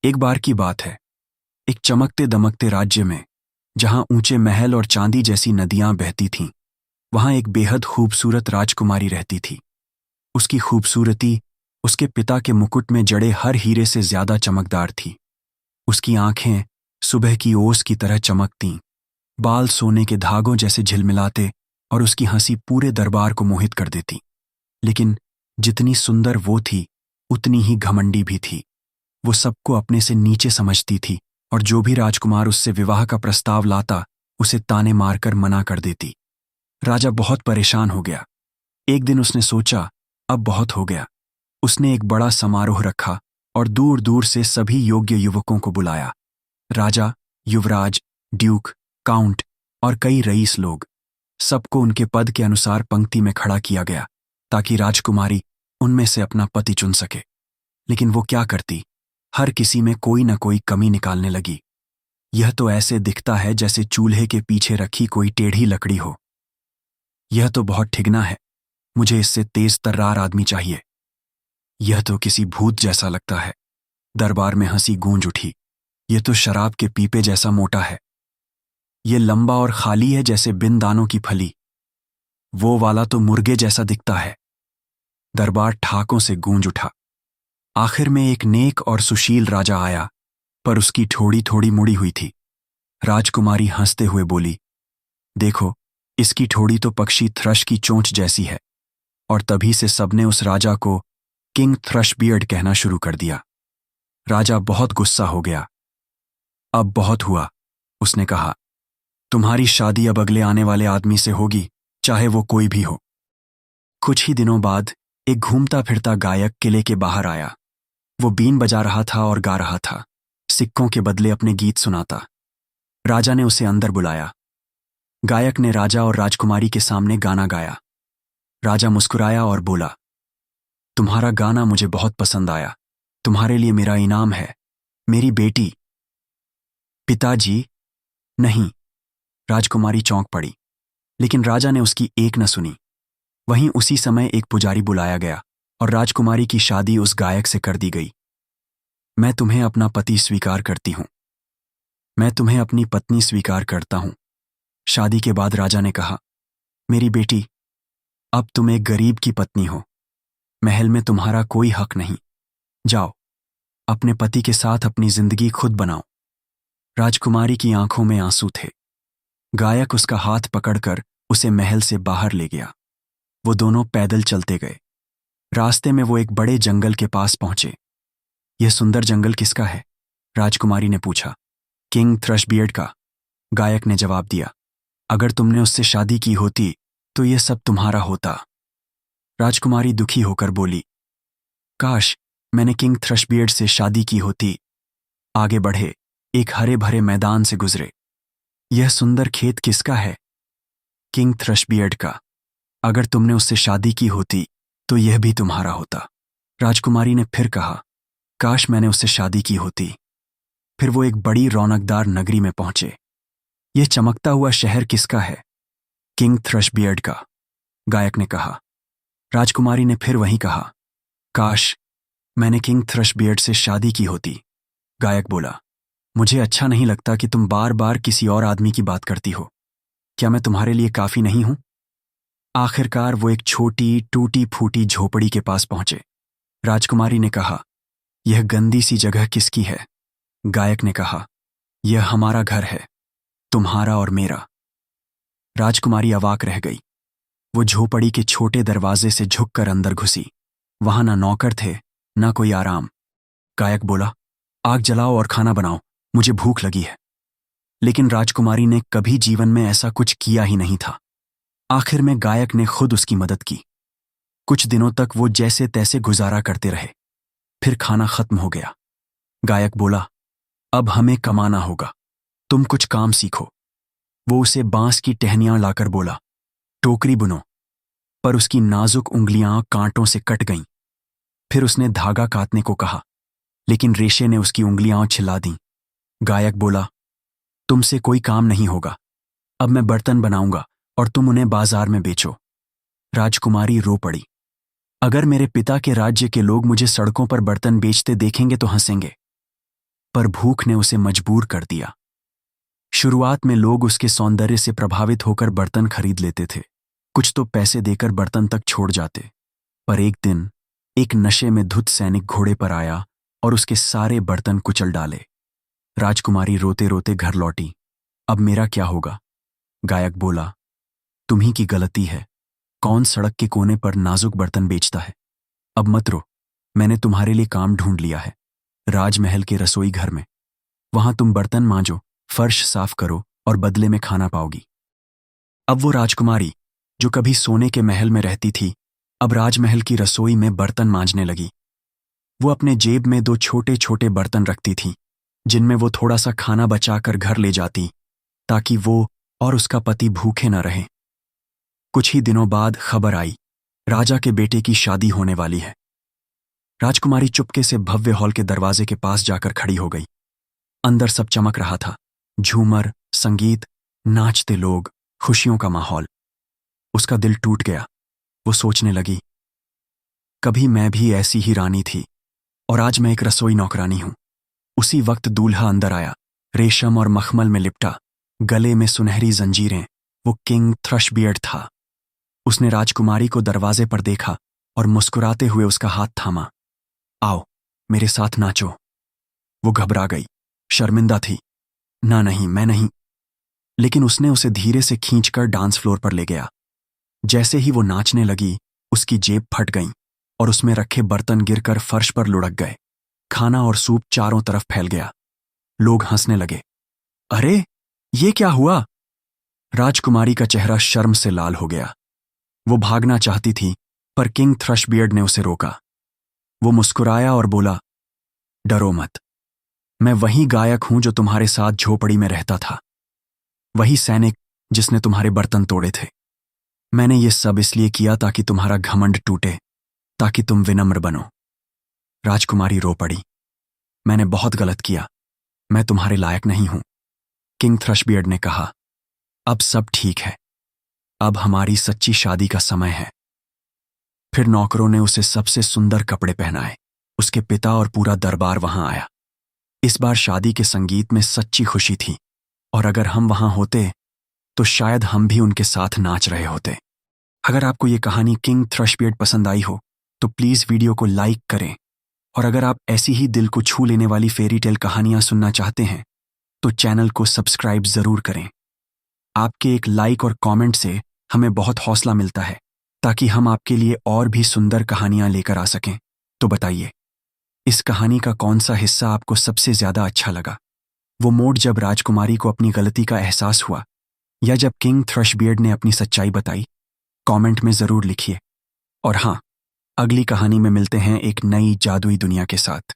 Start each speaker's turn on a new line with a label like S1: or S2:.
S1: एक बार की बात है। एक चमकते दमकते राज्य में, जहां ऊंचे महल और चांदी जैसी नदियां बहती थीं, वहां एक बेहद खूबसूरत राजकुमारी रहती थी। उसकी खूबसूरती उसके पिता के मुकुट में जड़े हर हीरे से ज्यादा चमकदार थी। उसकी आंखें सुबह की ओस की तरह चमकतीं, बाल सोने के धागों जैसे झिलमिलाते और उसकी हंसी पूरे दरबार को मोहित कर देती। लेकिन जितनी सुंदर वो थी, उतनी ही घमंडी भी थी। वो सबको अपने से नीचे समझती थी और जो भी राजकुमार उससे विवाह का प्रस्ताव लाता, उसे ताने मारकर मना कर देती। राजा बहुत परेशान हो गया। एक दिन उसने सोचा, अब बहुत हो गया। उसने एक बड़ा समारोह रखा और दूर दूर से सभी योग्य युवकों को बुलाया। राजा, युवराज, ड्यूक, काउंट और कई रईस लोग, सबको उनके पद के अनुसार पंक्ति में खड़ा किया गया ताकि राजकुमारी उनमें से अपना पति चुन सके। लेकिन वो क्या करती, हर किसी में कोई न कोई कमी निकालने लगी। यह तो ऐसे दिखता है जैसे चूल्हे के पीछे रखी कोई टेढ़ी लकड़ी हो। यह तो बहुत ठिगना है, मुझे इससे तेज तर्रार आदमी चाहिए। यह तो किसी भूत जैसा लगता है। दरबार में हंसी गूंज उठी। यह तो शराब के पीपे जैसा मोटा है। यह लंबा और खाली है जैसे बिन दानों की फली। वो वाला तो मुर्गे जैसा दिखता है। दरबार ठाकों से गूंज उठा। आखिर में एक नेक और सुशील राजा आया, पर उसकी ठोड़ी थोड़ी मुड़ी हुई थी। राजकुमारी हंसते हुए बोली, देखो, इसकी ठोड़ी तो पक्षी थ्रश की चोंच जैसी है। और तभी से सबने उस राजा को किंग थ्रशबियर्ड कहना शुरू कर दिया। राजा बहुत गुस्सा हो गया। अब बहुत हुआ, उसने कहा। तुम्हारी शादी अब अगले आने वाले आदमी से होगी, चाहे वो कोई भी हो। कुछ ही दिनों बाद एक घूमता फिरता गायक किले के बाहर आया। वो बीन बजा रहा था और गा रहा था, सिक्कों के बदले अपने गीत सुनाता। राजा ने उसे अंदर बुलाया। गायक ने राजा और राजकुमारी के सामने गाना गाया। राजा मुस्कुराया और बोला, तुम्हारा गाना मुझे बहुत पसंद आया। तुम्हारे लिए मेरा इनाम है, मेरी बेटी। पिताजी, नहीं। राजकुमारी चौंक पड़ी, लेकिन राजा ने उसकी एक न सुनी। वहीं उसी समय एक पुजारी बुलाया गया और राजकुमारी की शादी उस गायक से कर दी गई। मैं तुम्हें अपना पति स्वीकार करती हूं। मैं तुम्हें अपनी पत्नी स्वीकार करता हूं। शादी के बाद राजा ने कहा, मेरी बेटी, अब तुम एक गरीब की पत्नी हो। महल में तुम्हारा कोई हक नहीं। जाओ, अपने पति के साथ अपनी जिंदगी खुद बनाओ। राजकुमारी की आंखों में आंसू थे। गायक उसका हाथ पकड़कर उसे महल से बाहर ले गया। वो दोनों पैदल चलते गए। रास्ते में वो एक बड़े जंगल के पास पहुंचे। यह सुंदर जंगल किसका है? राजकुमारी ने पूछा। किंग थ्रशबियर्ड का, गायक ने जवाब दिया। अगर तुमने उससे शादी की होती तो यह सब तुम्हारा होता। राजकुमारी दुखी होकर बोली, काश मैंने किंग थ्रशबियर्ड से शादी की होती। आगे बढ़े, एक हरे भरे मैदान से गुजरे। यह सुंदर खेत किसका है? किंग थ्रशबियर्ड का। अगर तुमने उससे शादी की होती तो यह भी तुम्हारा होता। राजकुमारी ने फिर कहा, काश मैंने उससे शादी की होती। फिर वो एक बड़ी रौनकदार नगरी में पहुंचे। यह चमकता हुआ शहर किसका है? किंग थ्रशबियर्ड का, गायक ने कहा। राजकुमारी ने फिर वहीं कहा, काश मैंने किंग थ्रशबियर्ड से शादी की होती। गायक बोला, मुझे अच्छा नहीं लगता कि तुम बार बार किसी और आदमी की बात करती हो। क्या मैं तुम्हारे लिए काफी नहीं हूं? आखिरकार वो एक छोटी टूटी फूटी झोपड़ी के पास पहुंचे। राजकुमारी ने कहा, यह गंदी सी जगह किसकी है? गायक ने कहा, यह हमारा घर है, तुम्हारा और मेरा। राजकुमारी अवाक रह गई। वो झोपड़ी के छोटे दरवाजे से झुककर अंदर घुसी। वहां ना नौकर थे, ना कोई आराम। गायक बोला, आग जलाओ और खाना बनाओ, मुझे भूख लगी है। लेकिन राजकुमारी ने कभी जीवन में ऐसा कुछ किया ही नहीं था। आखिर में गायक ने खुद उसकी मदद की। कुछ दिनों तक वो जैसे तैसे गुजारा करते रहे। फिर खाना खत्म हो गया। गायक बोला, अब हमें कमाना होगा, तुम कुछ काम सीखो। वो उसे बांस की टहनियां लाकर बोला, टोकरी बुनो। पर उसकी नाजुक उंगलियां कांटों से कट गईं। फिर उसने धागा काटने को कहा, लेकिन रेशे ने उसकी उंगलियां छिला दीं। गायक बोला, तुमसे कोई काम नहीं होगा। अब मैं बर्तन बनाऊंगा और तुम उन्हें बाजार में बेचो। राजकुमारी रो पड़ी। अगर मेरे पिता के राज्य के लोग मुझे सड़कों पर बर्तन बेचते देखेंगे तो हंसेंगे। पर भूख ने उसे मजबूर कर दिया। शुरुआत में लोग उसके सौंदर्य से प्रभावित होकर बर्तन खरीद लेते थे, कुछ तो पैसे देकर बर्तन तक छोड़ जाते। पर एक दिन एक नशे में धुत सैनिक घोड़े पर आया और उसके सारे बर्तन कुचल डाले। राजकुमारी रोते रोते घर लौटी। अब मेरा क्या होगा? गायक बोला, तुम्ही की गलती है। कौन सड़क के कोने पर नाजुक बर्तन बेचता है? अब मत रो, मैंने तुम्हारे लिए काम ढूंढ लिया है, राजमहल के रसोई घर में। वहां तुम बर्तन मांजो, फर्श साफ करो और बदले में खाना पाओगी। अब वो राजकुमारी जो कभी सोने के महल में रहती थी, अब राजमहल की रसोई में बर्तन मांजने लगी। वो अपने जेब में 2 छोटे छोटे बर्तन रखती थी, जिनमें वो थोड़ा सा खाना बचाकर घर ले जाती, ताकि वो और उसका पति भूखे न रहें। कुछ ही दिनों बाद खबर आई, राजा के बेटे की शादी होने वाली है। राजकुमारी चुपके से भव्य हॉल के दरवाजे के पास जाकर खड़ी हो गई। अंदर सब चमक रहा था, झूमर, संगीत, नाचते लोग, खुशियों का माहौल। उसका दिल टूट गया। वो सोचने लगी, कभी मैं भी ऐसी ही रानी थी और आज मैं एक रसोई नौकरानी हूं। उसी वक्त दूल्हा अंदर आया, रेशम और मखमल में लिपटा, गले में सुनहरी जंजीरें। वो किंग थ्रशबियर्ड था। उसने राजकुमारी को दरवाजे पर देखा और मुस्कुराते हुए उसका हाथ थामा। आओ, मेरे साथ नाचो। वो घबरा गई, शर्मिंदा थी। ना नहीं, मैं नहीं। लेकिन उसने उसे धीरे से खींचकर डांस फ्लोर पर ले गया। जैसे ही वो नाचने लगी, उसकी जेब फट गई और उसमें रखे बर्तन गिरकर फर्श पर लुढ़क गए। खाना और सूप चारों तरफ फैल गया। लोग हंसने लगे। अरे, ये क्या हुआ? राजकुमारी का चेहरा शर्म से लाल हो गया। वो भागना चाहती थी, पर किंग थ्रशबियर्ड ने उसे रोका। वो मुस्कुराया और बोला, डरो मत, मैं वही गायक हूं जो तुम्हारे साथ झोपड़ी में रहता था, वही सैनिक जिसने तुम्हारे बर्तन तोड़े थे। मैंने ये सब इसलिए किया ताकि तुम्हारा घमंड टूटे, ताकि तुम विनम्र बनो। राजकुमारी रो पड़ी। मैंने बहुत गलत किया, मैं तुम्हारे लायक नहीं हूं। किंग थ्रशबियर्ड ने कहा, अब सब ठीक है, अब हमारी सच्ची शादी का समय है। फिर नौकरों ने उसे सबसे सुंदर कपड़े पहनाए। उसके पिता और पूरा दरबार वहां आया। इस बार शादी के संगीत में सच्ची खुशी थी, और अगर हम वहां होते तो शायद हम भी उनके साथ नाच रहे होते। अगर आपको ये कहानी किंग थ्रशबियर्ड पसंद आई हो तो प्लीज वीडियो को लाइक करें, और अगर आप ऐसी ही दिल को छू लेने वाली फेरी टेल कहानियां सुनना चाहते हैं तो चैनल को सब्सक्राइब जरूर करें। आपके एक लाइक और कमेंट से हमें बहुत हौसला मिलता है, ताकि हम आपके लिए और भी सुंदर कहानियां लेकर आ सकें। तो बताइए, इस कहानी का कौन सा हिस्सा आपको सबसे ज्यादा अच्छा लगा? वो मोड़ जब राजकुमारी को अपनी गलती का एहसास हुआ, या जब किंग थ्रशबियर्ड ने अपनी सच्चाई बताई? कमेंट में जरूर लिखिए। और हाँ, अगली कहानी में मिलते हैं एक नई जादुई दुनिया के साथ।